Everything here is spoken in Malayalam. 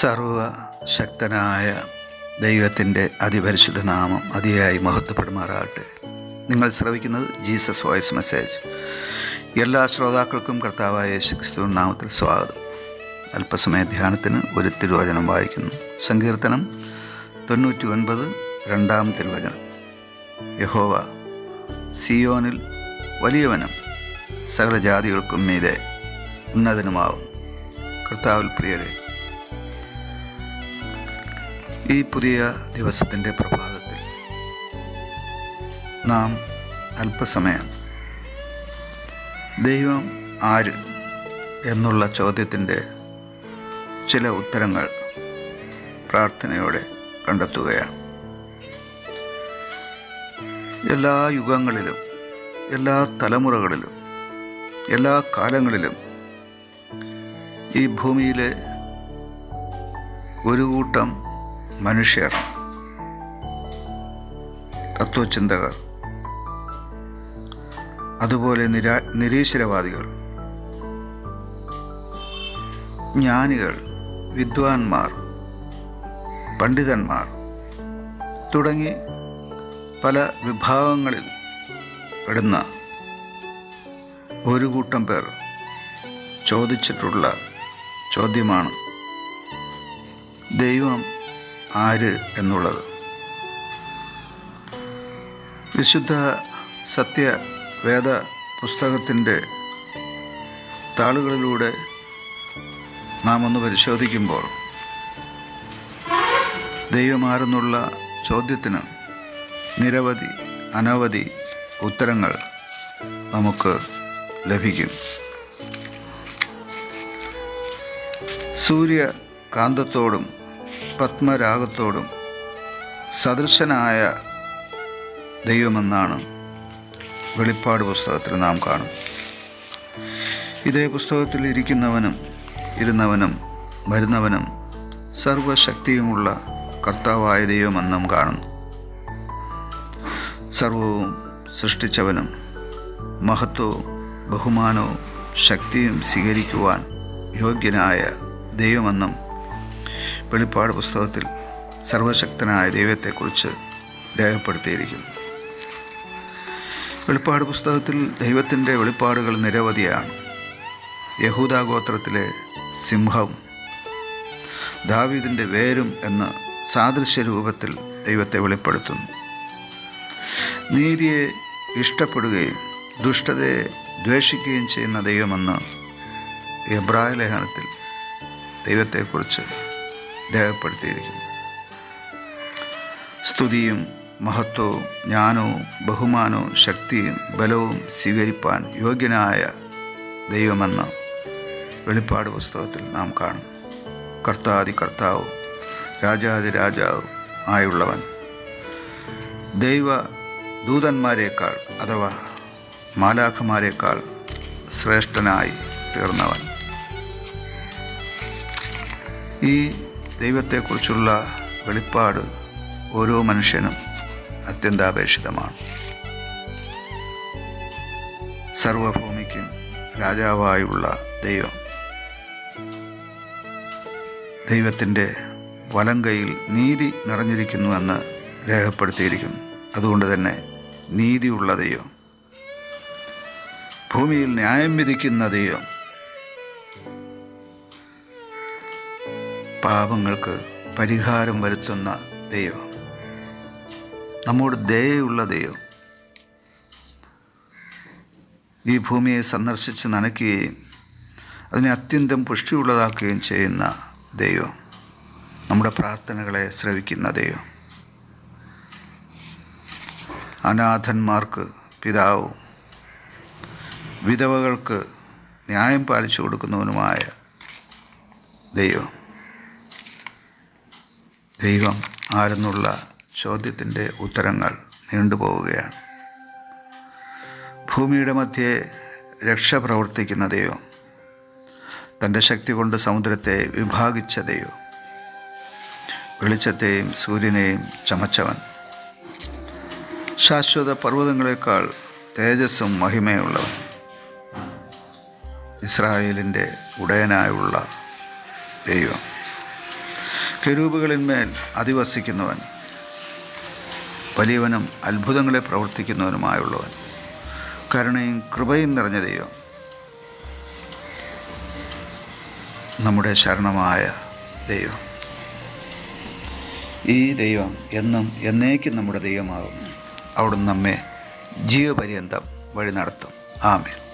സർവശക്തനായ ദൈവത്തിൻ്റെ അതിപരിശുദ്ധ നാമം അതിയായി മഹത്വപ്പെടുമാറാകട്ടെ. നിങ്ങൾ ശ്രവിക്കുന്നത് ജീസസ് വോയിസ് മെസ്സേജ്. എല്ലാ ശ്രോതാക്കൾക്കും കർത്താവായ യേശുക്രിസ്തു നാമത്തിൽ സ്വാഗതം. അല്പസമയ ധ്യാനത്തിന് ഒരു തിരുവചനം വായിക്കുന്നു. സങ്കീർത്തനം 99 2 തിരുവചനം. യഹോവ സിയോനിൽ വലിയവനും സകല ജാതികൾക്കും മീതെ ഉന്നതനുമാവും. കർത്താവിൽ പ്രിയരെ, ഈ പുതിയ ദിവസത്തിൻ്റെ പ്രഭാതത്തിൽ നാം അല്പസമയം ദൈവം ആര് എന്നുള്ള ചോദ്യത്തിൻ്റെ ചില ഉത്തരങ്ങൾ പ്രാർത്ഥനയോടെ കണ്ടെത്തുകയാണ്. എല്ലാ യുഗങ്ങളിലും, എല്ലാ തലമുറകളിലും, എല്ലാ കാലങ്ങളിലും ഈ ഭൂമിയിലെ ഒരു കൂട്ടം മനുഷ്യർ, തത്വചിന്തകർ, അതുപോലെ നിരീശ്വരവാദികൾ, ജ്ഞാനികൾ, വിദ്വാൻമാർ, പണ്ഡിതന്മാർ തുടങ്ങി പല വിഭാഗങ്ങളിൽ പെടുന്ന ഒരു കൂട്ടം പേർ ചോദിച്ചിട്ടുള്ള ചോദ്യമാണ് ദൈവം ആര് എന്നുള്ളത്. വിശുദ്ധ സത്യവേദ പുസ്തകത്തിൻ്റെ താളുകളിലൂടെ നാം ഒന്ന് പരിശോധിക്കുമ്പോൾ ദൈവമാരെന്നുള്ള ചോദ്യത്തിന് നിരവധി അനവധി ഉത്തരങ്ങൾ നമുക്ക് ലഭിക്കും. സൂര്യകാന്തത്തോടും പത്മരാഗത്തോടും സദൃശനായ ദൈവമെന്നാണ് വെളിപ്പാട് പുസ്തകത്തിൽ നാം കാണും. ഇതേ പുസ്തകത്തിൽ ഇരുന്നവനും വരുന്നവനും സർവശക്തിയുമുള്ള കർത്താവായ ദൈവമെന്നും കാണുന്നു. സർവവും സൃഷ്ടിച്ചവനും മഹത്വവും ബഹുമാനവും ശക്തിയും സ്വീകരിക്കുവാൻ യോഗ്യനായ ദൈവമെന്നും വെളിപ്പാട് പുസ്തകത്തിൽ സർവശക്തനായ ദൈവത്തെക്കുറിച്ച് രേഖപ്പെടുത്തിയിരിക്കുന്നു. വെളിപ്പാട് പുസ്തകത്തിൽ ദൈവത്തിൻ്റെ വെളിപ്പാടുകൾ നിരവധിയാണ്. യഹൂദാ ഗോത്രത്തിലെ സിംഹവും ദാവീദിൻ്റെ വേരും എന്ന സാദൃശ്യ രൂപത്തിൽ ദൈവത്തെ വെളിപ്പെടുത്തുന്നു. നീതിയെ ഇഷ്ടപ്പെടുകയും ദുഷ്ടതയെ ദ്വേഷിക്കുകയും ചെയ്യുന്ന ദൈവമെന്ന് എബ്രായ ലേഖനത്തിൽ ദൈവത്തെക്കുറിച്ച് രേഖപ്പെടുത്തിയിരിക്കുന്നു. സ്തുതിയും മഹത്വവും ജ്ഞാനവും ബഹുമാനവും ശക്തിയും ബലവും സ്വീകരിപ്പാൻ യോഗ്യനായ ദൈവമെന്ന് വെളിപ്പാട് പുസ്തകത്തിൽ നാം കാണും. കർത്താദി കർത്താവും രാജാദി രാജാവും ആയുള്ളവൻ, ദൈവ ദൂതന്മാരേക്കാൾ അഥവാ മാലാഖമാരേക്കാൾ ശ്രേഷ്ഠനായി തീർന്നവൻ. ഈ ദൈവത്തെക്കുറിച്ചുള്ള വെളിപ്പാട് ഓരോ മനുഷ്യനും അത്യന്താപേക്ഷിതമാണ്. സർവഭൂമിക്കും രാജാവായുള്ള ദൈവത്തിൻ്റെ വലങ്കയിൽ നീതി നിറഞ്ഞിരിക്കുന്നുവെന്ന് രേഖപ്പെടുത്തിയിരിക്കുന്നു. അതുകൊണ്ട് തന്നെ നീതിയുള്ള ദൈവം, ഭൂമിയിൽ ന്യായം വിധിക്കുന്ന ദൈവം, പാപങ്ങൾക്ക് പരിഹാരം വരുത്തുന്ന ദൈവം, നമ്മോട് ദയയുള്ള ദൈവം, ഈ ഭൂമിയെ സന്ദർശിച്ച് നനയ്ക്കുകയും അതിനെ അത്യന്തം പുഷ്ടിയുള്ളതാക്കുകയും ചെയ്യുന്ന ദൈവം, നമ്മുടെ പ്രാർത്ഥനകളെ ശ്രവിക്കുന്ന ദൈവം, അനാഥന്മാർക്ക് പിതാവും വിധവകൾക്ക് ന്യായം പാലിച്ചു കൊടുക്കുന്നവനുമായ ദൈവം ആരെന്നുള്ള ചോദ്യത്തിൻ്റെ ഉത്തരങ്ങൾ നീണ്ടുപോവുകയാണ്. ഭൂമിയുടെ മധ്യേ രക്ഷ പ്രവർത്തിക്കുന്ന ദൈവം, തൻ്റെ ശക്തി കൊണ്ട് സമുദ്രത്തെ വിഭാഗിച്ച ദൈവം, വെളിച്ചത്തെയും സൂര്യനെയും ചമച്ചവൻ, ശാശ്വത പർവ്വതങ്ങളെക്കാൾ തേജസ്സും മഹിമയുള്ളവൻ, ഇസ്രായേലിൻ്റെ ഉടയനായുള്ള ദൈവം, കെരൂബുകളിന്മേൽ അധിവസിക്കുന്നവൻ, വലിയവനും അത്ഭുതങ്ങളെ പ്രവർത്തിക്കുന്നവനുമായുള്ളവൻ, കരുണയും കൃപയും നിറഞ്ഞ ദൈവം, നമ്മുടെ ശരണമായ ദൈവം. ഈ ദൈവം എന്നും എന്നേക്കും നമ്മുടെ ദൈവമാകുന്നു. അവിടുന്ന് നമ്മെ ജീവപര്യന്തം വഴി നടത്തും. ആമേൻ.